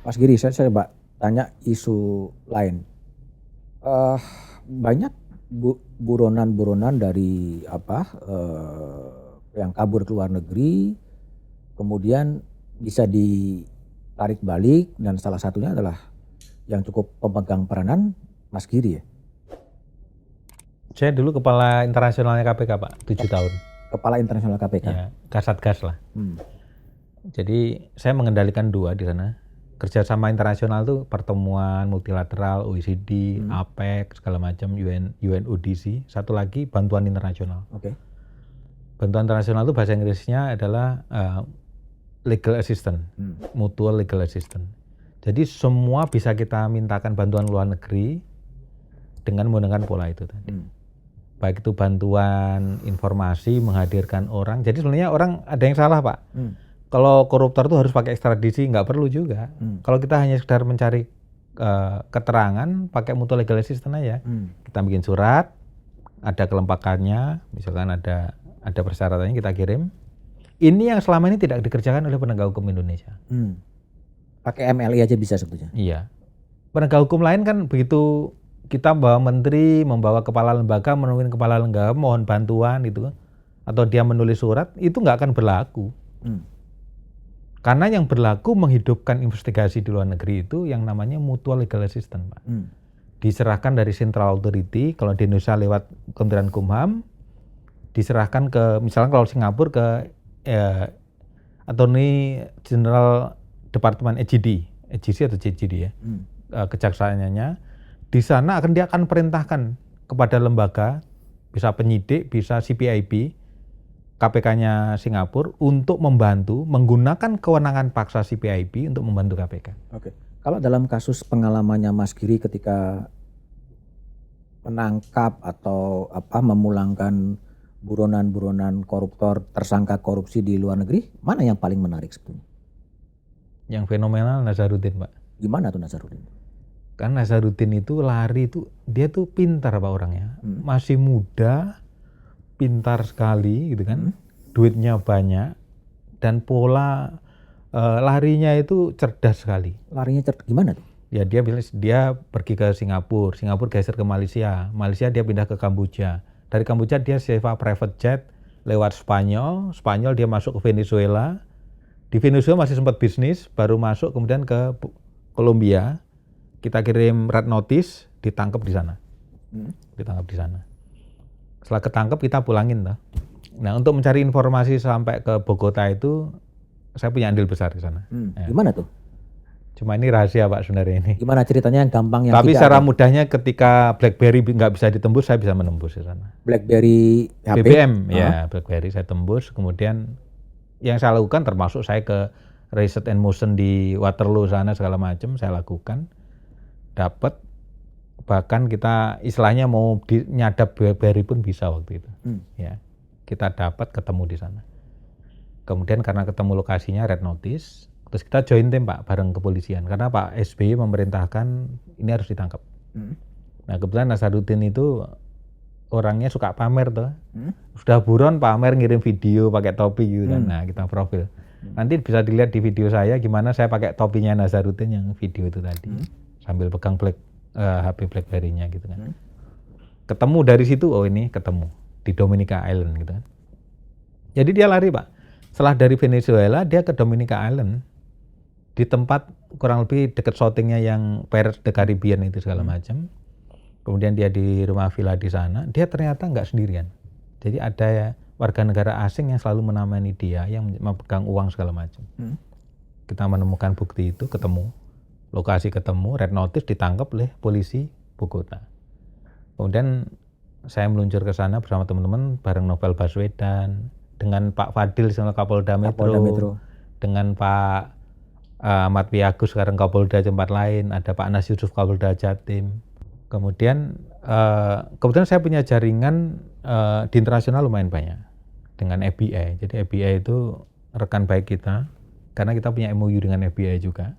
Mas Giri, saya coba tanya isu lain. Eh, Banyak buronan-buronan dari yang kabur ke luar negeri, kemudian bisa ditarik balik dan salah satunya adalah yang cukup pemegang peranan Mas Giri ya, Saya dulu kepala internasionalnya KPK Pak, 7 tahun. Kepala Internasional KPK. Ya, Kasatgas lah. Hmm. Jadi saya mengendalikan 2 di sana. Kerjasama internasional tuh pertemuan multilateral, OECD, APEC, segala macam, UNODC. Satu lagi bantuan internasional. Oke. Bantuan internasional itu bahasa Inggrisnya adalah legal assistance, mutual legal assistance. Jadi semua bisa kita mintakan bantuan luar negeri dengan menggunakan pola itu tadi. Baik itu bantuan informasi, menghadirkan orang. Jadi sebenarnya orang ada yang salah Pak. Kalau koruptor itu harus pakai ekstradisi, nggak perlu juga. Kalau kita hanya sekedar mencari keterangan, pakai mutual legal assistance aja. Kita bikin surat, ada kelembapannya, misalkan ada persyaratannya kita kirim. Ini yang selama ini tidak dikerjakan oleh penegak hukum Indonesia. Pakai MLI aja bisa sebetulnya. Iya. Penegak hukum lain kan begitu kita membawa menteri, membawa kepala lembaga, menemui kepala lembaga, mohon bantuan gitu, atau dia menulis surat, itu nggak akan berlaku. Karena yang berlaku menghidupkan investigasi di luar negeri itu yang namanya mutual legal assistance, Pak. Diserahkan dari Central Authority, kalau di Indonesia lewat Kementerian Kumham, diserahkan ke, misalnya kalau Singapura ke Attorney General Department EGD atau CGD ya, kejaksaannya. Di sana dia akan perintahkan kepada lembaga, bisa penyidik, bisa CPIB, KPK-nya Singapura untuk membantu menggunakan kewenangan paksa CPIB untuk membantu KPK. Oke. Kalau dalam kasus pengalamannya Mas Giri ketika menangkap atau memulangkan buronan-buronan koruptor tersangka korupsi di luar negeri, mana yang paling menarik sebetulnya? Yang fenomenal Nazarudin, Pak. Gimana tuh Nazarudin? Kan Nazarudin itu lari itu, dia tuh pintar Pak orangnya. Masih muda, pintar sekali gitu kan, duitnya banyak, dan pola larinya itu cerdas sekali. Larinya cerdas gimana tuh? Ya dia pergi ke Singapura geser ke Malaysia dia pindah ke Kamboja. Dari Kamboja dia sewa private jet lewat Spanyol dia masuk ke Venezuela. Di Venezuela masih sempat bisnis, baru masuk kemudian ke Kolombia. Kita kirim red notice, ditangkap di sana. Setelah ketangkep kita pulangin toh. Nah, untuk mencari informasi sampai ke Bogota itu saya punya andil besar di sana. Gimana tuh? Cuma ini rahasia Pak sebenarnya ini. Gimana ceritanya yang gampang yang Tapi secara mudahnya ketika BlackBerry nggak bisa ditembus, saya bisa menembus di sana. BlackBerry HP? BBM ya, BlackBerry saya tembus. Kemudian yang saya lakukan termasuk saya ke Research and Motion di Waterloo sana segala macam saya lakukan. Dapat, bahkan kita istilahnya mau nyadap BlackBerry pun bisa waktu itu. Ya, kita dapat ketemu di sana. Kemudian karena ketemu lokasinya red notice, terus kita join tim Pak bareng kepolisian karena Pak SBY memerintahkan ini harus ditangkap. Nah kebetulan Nazarudin itu orangnya suka pamer tuh, sudah buron pamer ngirim video pakai topi gitu kan. Nah kita profil. Nanti bisa dilihat di video saya gimana saya pakai topinya Nazarudin yang video itu tadi, sambil pegang HP BlackBerry-nya gitu kan. Ketemu dari situ, oh ini ketemu di Dominica Island gitu kan. Jadi dia lari Pak. Setelah dari Venezuela dia ke Dominica Island. Di tempat kurang lebih dekat shootingnya yang Pirates of the Caribbean itu segala macam. Kemudian dia di rumah villa di sana, dia ternyata nggak sendirian. Jadi ada warga negara asing yang selalu menemani dia, yang memegang uang segala macam. Kita menemukan bukti itu, ketemu, lokasi ketemu, red notice, ditangkap oleh polisi Bogota. Kemudian saya meluncur ke sana bersama teman-teman, bareng Novel Baswedan, dengan Pak Fadil sebagai Kapolda Metro, dengan Pak Ahmad Wiyagus sekarang Kapolda tempat lain, ada Pak Nas Yusuf Kapolda Jatim. Kemudian kebetulan saya punya jaringan di internasional lumayan banyak dengan FBI. Jadi FBI itu rekan baik kita karena kita punya MOU dengan FBI juga.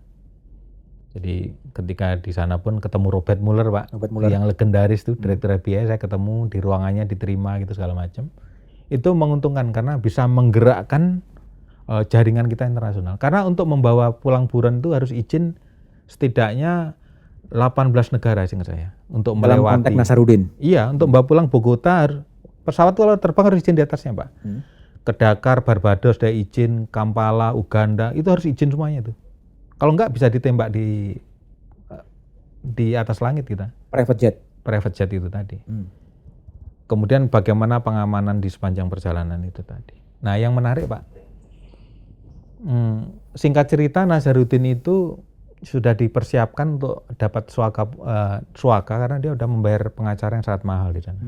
Jadi ketika di sana pun ketemu Robert Mueller Pak, yang legendaris tuh direktur FBI, saya ketemu di ruangannya, diterima gitu segala macam. Itu menguntungkan karena bisa menggerakkan jaringan kita internasional. Karena untuk membawa pulang buron itu harus izin setidaknya 18 negara seingat saya untuk Dalam melewati. konteks Nasaruddin. Iya, untuk bawa pulang Bogota pesawat kalau terbang harus izin di atasnya, Pak. Ke Dakar, Barbados ada izin, Kampala, Uganda itu harus izin semuanya itu. Kalau enggak bisa ditembak di atas langit kita. Private jet itu tadi. Kemudian bagaimana pengamanan di sepanjang perjalanan itu tadi. Nah, yang menarik, Pak. Singkat cerita, Nasaruddin itu sudah dipersiapkan untuk dapat suaka karena dia udah membayar pengacara yang sangat mahal di sana.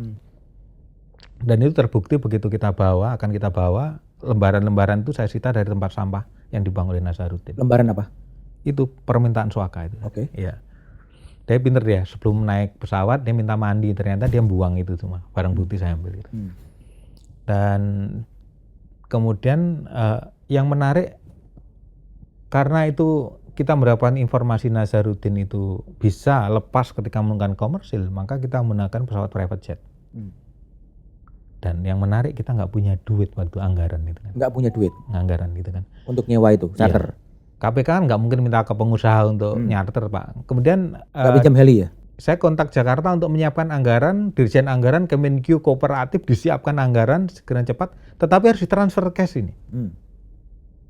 Dan itu terbukti begitu akan kita bawa lembaran-lembaran itu saya sita dari tempat sampah yang dibangun oleh Nasaruddin. Lembaran apa? Itu permintaan suaka itu. Oke. Iya. Dia pinter dia, sebelum naik pesawat dia minta mandi, ternyata dia buang itu semua, barang bukti saya ambil itu. Dan kemudian yang menarik karena itu kita mendapatkan informasi Nasaruddin itu bisa lepas ketika menggunakan komersil, maka kita menggunakan pesawat private jet. Dan yang menarik kita nggak punya duit waktu anggaran itu kan. Nggak punya duit? Anggaran gitu kan. Untuk nyewa itu, charter? Iya. KPK kan nggak mungkin minta ke pengusaha untuk nyarter, Pak. Kemudian nggak pinjam heli ya? Saya kontak Jakarta untuk menyiapkan anggaran, Dirjen Anggaran, Kemenkyu Kooperatif disiapkan anggaran segera cepat, tetapi harus ditransfer cash ini.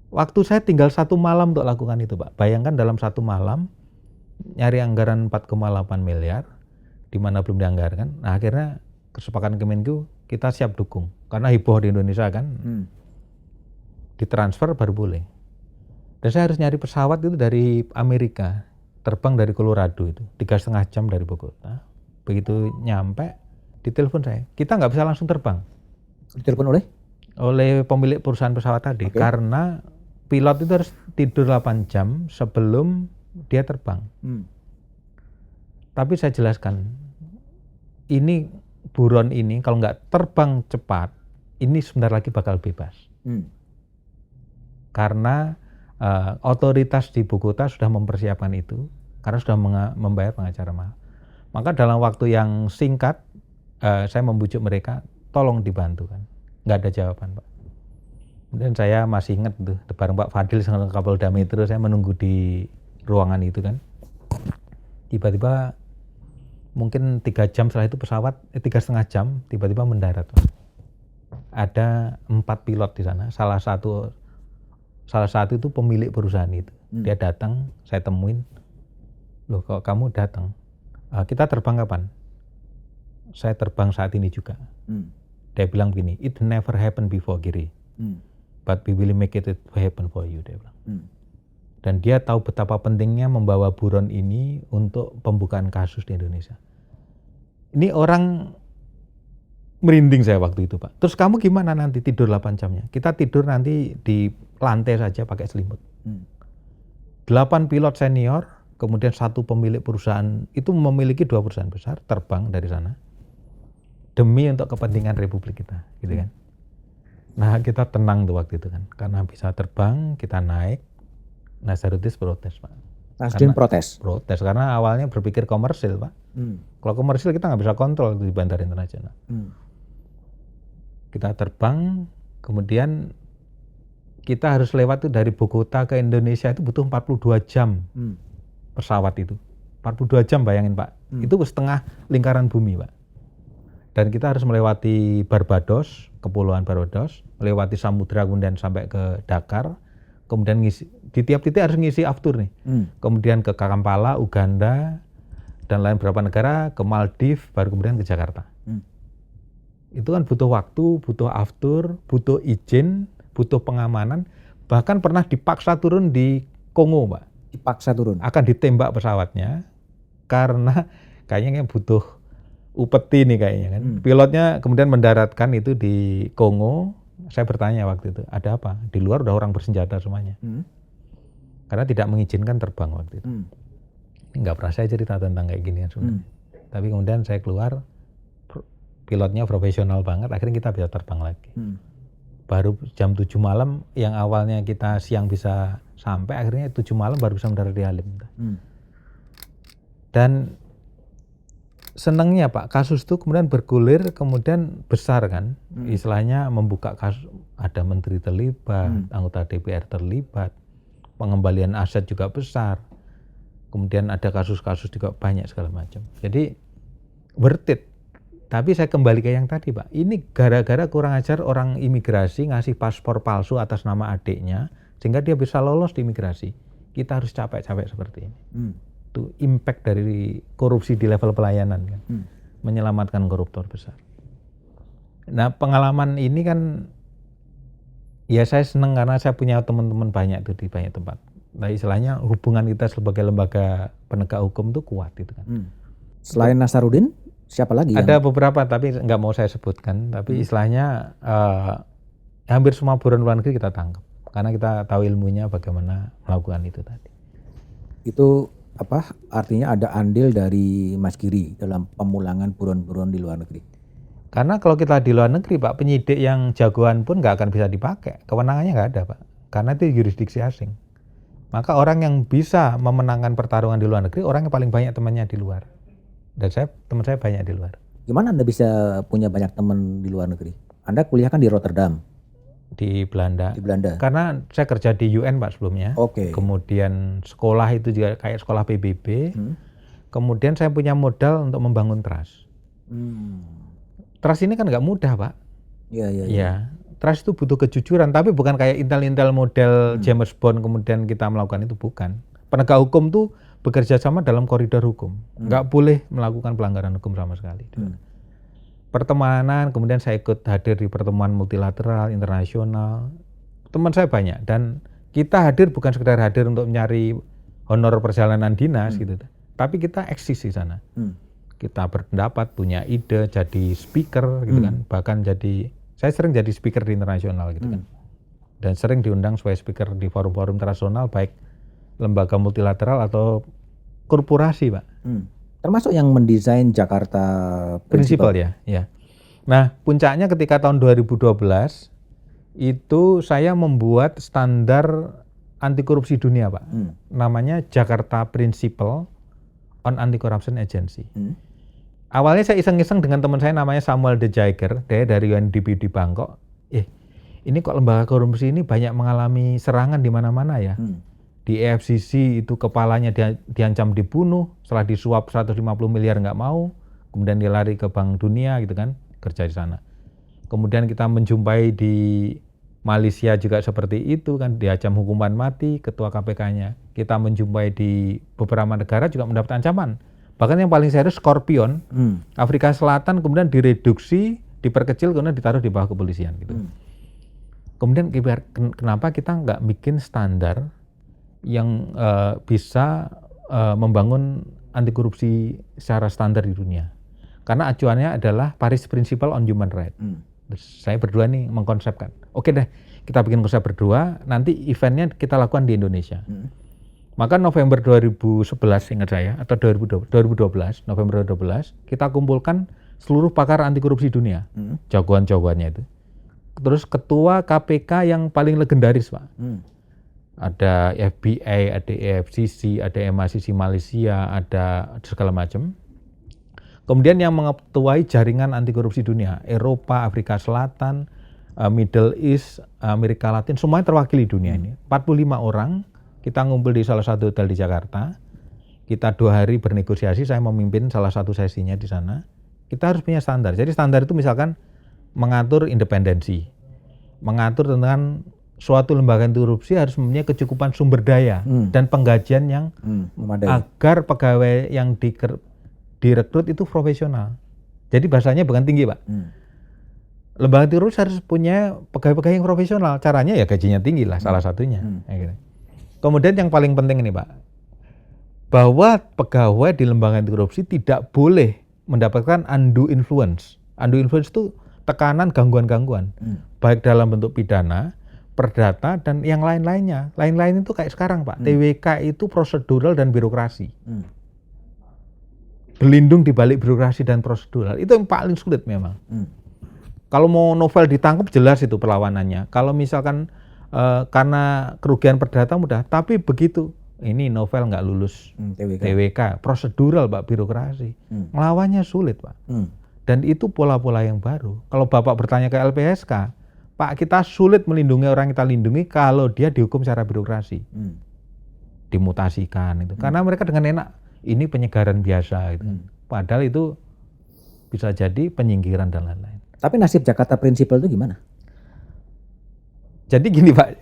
Waktu saya tinggal 1 malam untuk lakukan itu, Pak. Bayangkan dalam 1 malam nyari anggaran 4,8 miliar, di mana belum dianggarkan. Nah, akhirnya kesepakatan Kemenkyu kita siap dukung, karena heboh di Indonesia kan, ditransfer baru boleh. Dan saya harus nyari pesawat itu dari Amerika, terbang dari Colorado itu, 3,5 jam dari Bogota. Begitu nyampe, ditelepon saya, kita nggak bisa langsung terbang. Ditelepon oleh? Oleh pemilik perusahaan pesawat tadi, karena pilot itu harus tidur 8 jam sebelum dia terbang. Tapi saya jelaskan, ini buron ini kalau nggak terbang cepat, ini sebentar lagi bakal bebas. Karena otoritas di Bogota sudah mempersiapkan itu, karena sudah membayar pengacara mahal. Maka dalam waktu yang singkat, saya membujuk mereka, tolong dibantu kan. Nggak ada jawaban, Pak. Kemudian saya masih ingat tuh, bareng Pak Fadil sama Kapolda Metro, saya menunggu di ruangan itu kan. Tiba-tiba mungkin 3 jam setelah itu pesawat, 3,5 jam, tiba-tiba mendarat, Pak. Ada 4 pilot di sana, salah satu itu pemilik perusahaan itu. Dia datang, saya temuin, loh kok kamu datang? Kita terbang kapan? Saya terbang saat ini juga. Dia bilang begini, it never happened before, Giri. But we will make it happen for you, dia bilang. Dan dia tahu betapa pentingnya membawa buron ini untuk pembukaan kasus di Indonesia. Ini orang merinding saya waktu itu, Pak. Terus kamu gimana nanti tidur 8 jamnya? Kita tidur nanti di lantai saja pakai selimut. 8 pilot senior, kemudian 1 pemilik perusahaan, itu memiliki 2 perusahaan besar, terbang dari sana. Demi untuk kepentingan Republik kita, gitu kan. Nah, kita tenang tuh waktu itu kan. Karena bisa terbang, kita naik. Nasaruddin protes, Pak. Nasaruddin protes? Protes, karena awalnya berpikir komersil, Pak. Kalau komersil kita nggak bisa kontrol di bandara internasional. Kita terbang, kemudian kita harus lewat tuh dari Bogota ke Indonesia itu butuh 42 jam pesawat itu. 42 jam bayangin, Pak. Itu setengah lingkaran bumi, Pak. Dan kita harus melewati Barbados, Kepulauan Barbados, melewati samudra kemudian sampai ke Dakar, kemudian di tiap titik harus ngisi aftur nih. Kemudian ke Kampala, Uganda, dan lain beberapa negara, ke Maldives, baru kemudian ke Jakarta. Itu kan butuh waktu, butuh aftur, butuh izin, butuh pengamanan, bahkan pernah dipaksa turun di Kongo, Pak. Dipaksa turun? Akan ditembak pesawatnya, karena kayaknya butuh upeti nih kayaknya kan. Pilotnya kemudian mendaratkan itu di Kongo. Saya bertanya waktu itu, ada apa? Di luar udah orang bersenjata semuanya. Karena tidak mengizinkan terbang waktu itu. Nggak pernah saya cerita tentang kayak gini sebenarnya. Tapi kemudian saya keluar, pilotnya profesional banget, akhirnya kita bisa terbang lagi. Baru jam 7 malam, yang awalnya kita siang bisa sampai, akhirnya 7 malam baru bisa mendarat di Halim. Dan senangnya, Pak, kasus itu kemudian bergulir, kemudian besar kan, istilahnya membuka kasus, ada menteri terlibat, anggota DPR terlibat, pengembalian aset juga besar. kemudian ada kasus-kasus juga banyak segala macam. Jadi worth it. Tapi saya kembali ke yang tadi Pak, ini gara-gara kurang ajar orang imigrasi ngasih paspor palsu atas nama adiknya, sehingga dia bisa lolos di imigrasi. Kita harus capek-capek seperti ini. Itu impact dari korupsi di level pelayanan kan, menyelamatkan koruptor besar. Nah pengalaman ini kan, ya saya senang karena saya punya teman-teman banyak tuh di banyak tempat. Nah istilahnya hubungan kita sebagai lembaga penegak hukum itu kuat itu kan. Selain Nasaruddin, siapa lagi? Ada beberapa tapi nggak mau saya sebutkan. Tapi istilahnya hampir semua buron luar negeri kita tangkap karena kita tahu ilmunya bagaimana melakukan itu tadi. Itu apa? Artinya ada andil dari Mas Giri dalam pemulangan buron-buron di luar negeri. Karena kalau kita di luar negeri Pak, penyidik yang jagoan pun nggak akan bisa dipakai. Kewenangannya nggak ada Pak. Karena itu jurisdiksi asing. Maka orang yang bisa memenangkan pertarungan di luar negeri, orang yang paling banyak temannya di luar. Dan teman saya banyak di luar. Gimana Anda bisa punya banyak teman di luar negeri? Anda kuliah kan di Rotterdam. Di Belanda. Di Belanda. Karena saya kerja di UN Pak sebelumnya. Oke. Kemudian sekolah itu juga kayak sekolah PBB. Kemudian saya punya modal untuk membangun trust. Trust ini kan nggak mudah Pak. Iya. Trust itu butuh kejujuran, tapi bukan kayak intel-intel model James Bond kemudian kita melakukan itu, bukan. Penegak hukum tuh bekerja sama dalam koridor hukum, nggak boleh melakukan pelanggaran hukum sama sekali. Pertemanan, kemudian saya ikut hadir di pertemuan multilateral, internasional. Teman saya banyak dan kita hadir bukan sekedar hadir untuk mencari honor perjalanan dinas gitu, tapi kita eksis di sana. Kita berpendapat, punya ide, jadi speaker gitu kan, bahkan saya sering jadi speaker di internasional gitu kan, dan sering diundang sebagai speaker di forum-forum internasional baik lembaga multilateral atau korporasi Pak. Termasuk yang mendesain Jakarta Principle ya. Nah puncaknya ketika tahun 2012 itu saya membuat standar anti korupsi dunia Pak. Namanya Jakarta Principle on Anti-Corruption Agency. Awalnya saya iseng-iseng dengan teman saya namanya Samuel De Jager, dia dari UNDP di Bangkok. Ini kok lembaga korupsi ini banyak mengalami serangan di mana-mana ya. Di EFCC itu kepalanya diancam dibunuh, setelah disuap 150 miliar nggak mau, kemudian dia lari ke Bank Dunia gitu kan, kerja di sana. Kemudian kita menjumpai di Malaysia juga seperti itu kan, diancam hukuman mati ketua KPK-nya. Kita menjumpai di beberapa negara juga mendapat ancaman. Bahkan yang paling serius Scorpion, Afrika Selatan kemudian direduksi, diperkecil kemudian ditaruh di bawah kepolisian gitu. Kemudian kenapa kita nggak bikin standar yang bisa membangun anti korupsi secara standar di dunia? Karena acuannya adalah Paris Principle on Human Rights. Saya berdua nih mengkonsepkan, oke deh kita bikin konsep berdua, nanti eventnya kita lakukan di Indonesia. Maka November 2011 ingat saya, atau 2012, November 2012, kita kumpulkan seluruh pakar anti korupsi dunia, jagoan-jagoannya itu. Terus ketua KPK yang paling legendaris Pak. Ada FBI, ada EFCC, ada MACC Malaysia, ada segala macam. Kemudian yang mengetuai jaringan anti korupsi dunia, Eropa, Afrika Selatan, Middle East, Amerika Latin, semuanya terwakili dunia ini. 45 orang. Kita ngumpul di salah satu hotel di Jakarta. Kita 2 hari bernegosiasi, saya memimpin salah satu sesinya di sana. Kita harus punya standar. Jadi standar itu misalkan mengatur independensi, mengatur tentang suatu lembaga anti korupsi harus mempunyai kecukupan sumber daya dan penggajian yang agar pegawai yang direkrut itu profesional. Jadi bahasanya bukan tinggi Pak. Lembaga anti korupsi harus punya pegawai-pegawai yang profesional. Caranya ya gajinya tinggi lah salah satunya. Gitu. Kemudian yang paling penting ini Pak, bahwa pegawai di lembaga anti korupsi tidak boleh mendapatkan undue influence. Undue influence itu tekanan, gangguan-gangguan, baik dalam bentuk pidana, perdata, dan yang lain-lainnya. Lain-lain itu kayak sekarang Pak, TWK itu prosedural dan birokrasi. Berlindung di balik birokrasi dan prosedural, itu yang paling sulit memang. Kalau mau novel ditangkap jelas itu perlawanannya. Kalau misalkan karena kerugian perdata mudah, tapi begitu ini novel nggak lulus TWK, prosedural Pak, birokrasi, melawannya sulit Pak. Dan itu pola-pola yang baru. Kalau Bapak bertanya ke LPSK, Pak kita sulit melindungi orang yang kita lindungi kalau dia dihukum secara birokrasi. dimutasikan itu. Karena mereka dengan enak ini penyegaran biasa gitu. Padahal itu bisa jadi penyingkiran dan lain-lain. Tapi nasib Jakarta Principle itu gimana? Jadi gini Pak,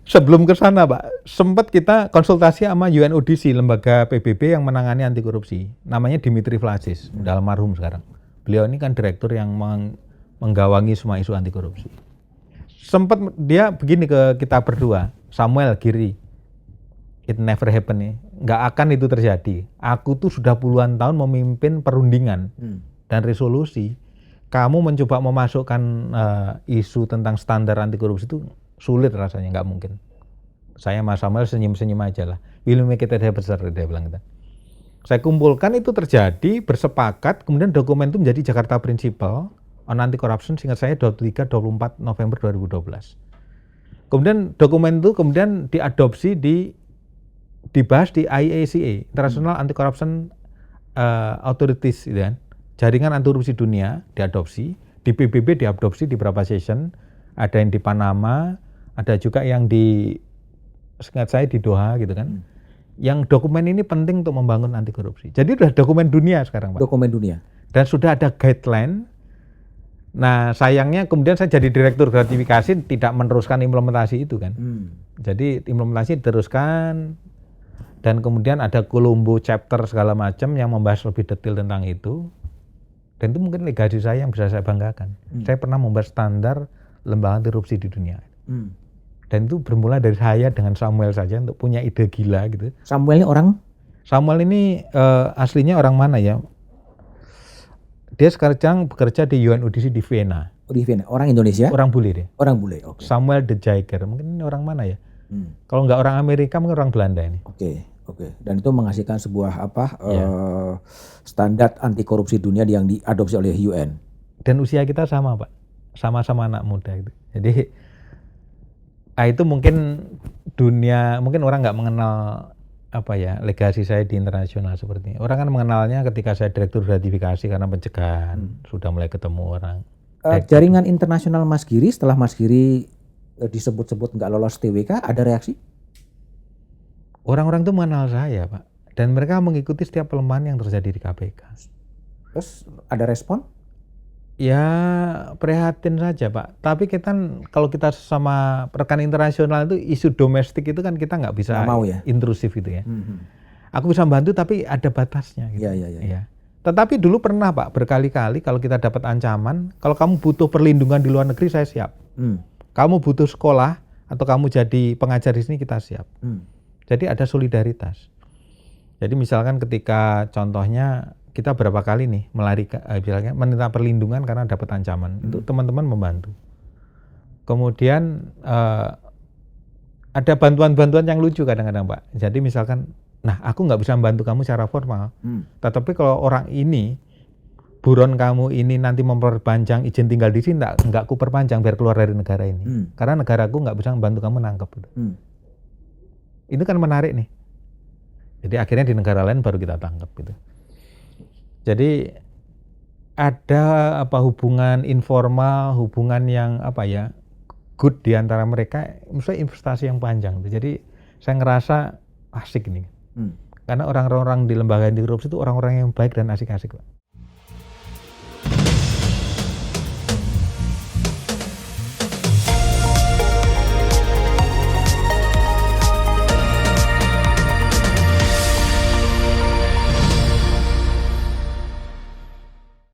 sebelum ke sana Pak, sempat kita konsultasi sama UNODC, lembaga PBB yang menangani anti korupsi. Namanya Dimitri Vlasis, udah almarhum sekarang. Beliau ini kan direktur yang menggawangi semua isu anti korupsi. Sempat dia begini ke kita berdua, Samuel Giri, it never happen nih, nggak akan itu terjadi. Aku tuh sudah puluhan tahun memimpin perundingan dan resolusi. Kamu mencoba memasukkan isu tentang standar anti korupsi itu sulit rasanya, nggak mungkin. Saya Mas Samuel senyum-senyum aja lah. Will make it happen, dia bilang gitu. Saya kumpulkan itu terjadi, bersepakat, kemudian dokumen itu menjadi Jakarta Principle on Anti Corruption, seingat saya 23-24 November 2012. Kemudian dokumen itu kemudian diadopsi, dibahas di IACA, International Anti Corruption Authorities, gitu kan. Jaringan anti korupsi dunia diadopsi, di PBB diadopsi di beberapa session, ada yang di Panama, ada juga yang di, seingat saya di Doha gitu kan. Yang dokumen ini penting untuk membangun anti korupsi. Jadi sudah dokumen dunia sekarang Pak. Dokumen dunia. Dan sudah ada guideline. Nah sayangnya kemudian saya jadi direktur gratifikasi tidak meneruskan implementasi itu kan. Jadi implementasi diteruskan dan kemudian ada Colombo chapter segala macam yang membahas lebih detail tentang itu. Dan itu mungkin legasi saya yang bisa saya banggakan. Saya pernah membuat standar lembaga anti korupsi di dunia. Dan itu bermula dari saya dengan Samuel saja untuk punya ide gila gitu. Samuel ini orang? Samuel ini aslinya orang mana ya? Dia sekarang bekerja di UNODC di Vienna. Di Vienna. Orang Indonesia? Orang bule dia. Orang bule, oke. Samuel de Jaeger. Mungkin ini orang mana ya? Kalau nggak orang Amerika, mungkin orang Belanda ini. Oke. Dan itu menghasilkan sebuah standar anti korupsi dunia yang diadopsi oleh UN. Dan usia kita sama Pak, sama-sama anak muda gitu. Jadi itu mungkin dunia, mungkin orang nggak mengenal legasi saya di internasional seperti ini. Orang kan mengenalnya ketika saya direktur gratifikasi karena pencegahan, sudah mulai ketemu orang. Jaringan internasional Mas Giri, setelah Mas Giri disebut-sebut nggak lolos TWK, ada reaksi? Orang-orang itu mengenal saya Pak, dan mereka mengikuti setiap pelemahan yang terjadi di KPK. Terus ada respon? Ya prihatin saja Pak, tapi kita kalau kita sama rekan internasional itu isu domestik itu kan kita nggak bisa mau ya? Intrusif gitu ya. Aku bisa bantu tapi ada batasnya gitu. Iya. Tetapi dulu pernah Pak, berkali-kali kalau kita dapat ancaman, kalau kamu butuh perlindungan di luar negeri saya siap. Kamu butuh sekolah atau kamu jadi pengajar di sini kita siap. Jadi ada solidaritas. Jadi misalkan ketika contohnya kita berapa kali nih misalnya meminta perlindungan karena dapat ancaman, itu teman-teman membantu. Kemudian ada bantuan-bantuan yang lucu kadang-kadang Pak. Jadi misalkan, nah aku nggak bisa membantu kamu secara formal, tetapi kalau orang ini, buron kamu ini nanti memperpanjang izin tinggal di sini, nggak aku perpanjang biar keluar dari negara ini. Karena negaraku nggak bisa membantu kamu nangkep. Itu kan menarik nih. Jadi akhirnya di negara lain baru kita tangkap gitu. Jadi ada hubungan informal, hubungan yang good di antara mereka, misalnya investasi yang panjang. Jadi saya ngerasa asik nih. Karena orang-orang di lembaga anti korupsi itu orang-orang yang baik dan asik-asik Pak.